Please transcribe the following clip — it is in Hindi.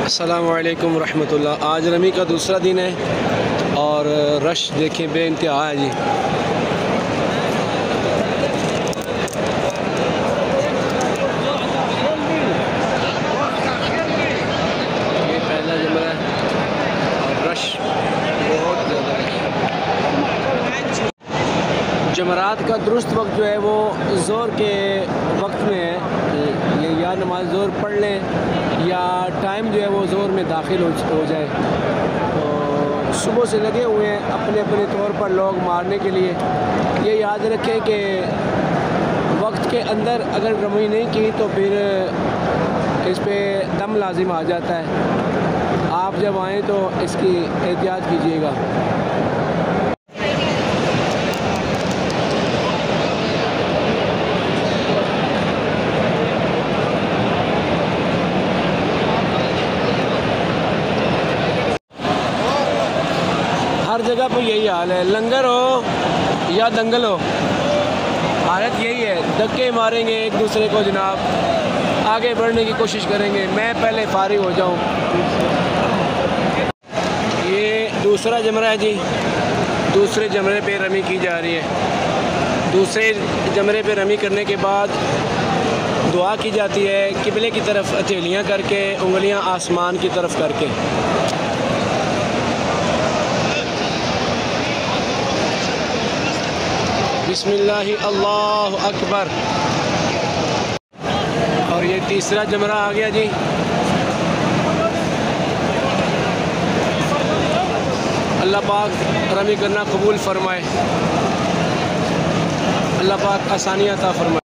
अस्सलामु अलैकुम रहमतुल्लाह। आज रमी का दूसरा दिन है और रश देखें बेइंतहा है जी। ये पहला जमरा है और रश बहुत ज़्यादा है। जमरात का दुरुस्त वक्त जो है वो ज़ोर के वक्त में है। ये या नमाज ज़ोर पढ़ लें या टाइम जो है वो ज़ोर में दाखिल हो जाए। तो सुबह से लगे हुए हैं अपने अपने तौर पर लोग मारने के लिए। ये याद रखें कि वक्त के अंदर अगर रमी नहीं की तो फिर इस पे दम लाजिम आ जाता है। आप जब आएँ तो इसकी एहतियात कीजिएगा। हर जगह पर यही हाल है, लंगर हो या दंगल हो, हालत यही है। धक्के मारेंगे एक दूसरे को जनाब, आगे बढ़ने की कोशिश करेंगे। मैं पहले फारिग हो जाऊं। ये दूसरा जमरा है जी। दूसरे जमरे पे रमी की जा रही है। दूसरे जमरे पे रमी करने के बाद दुआ की जाती है किबले की तरफ हथेलियाँ करके, उंगलियाँ आसमान की तरफ करके। बिस्मिल्लाहि अल्लाहु अकबर। और ये तीसरा जमरा आ गया जी। अल्लाह पाक रमी करना कबूल फरमाए। अल्लाह पाक आसानियाँ अता फरमाए।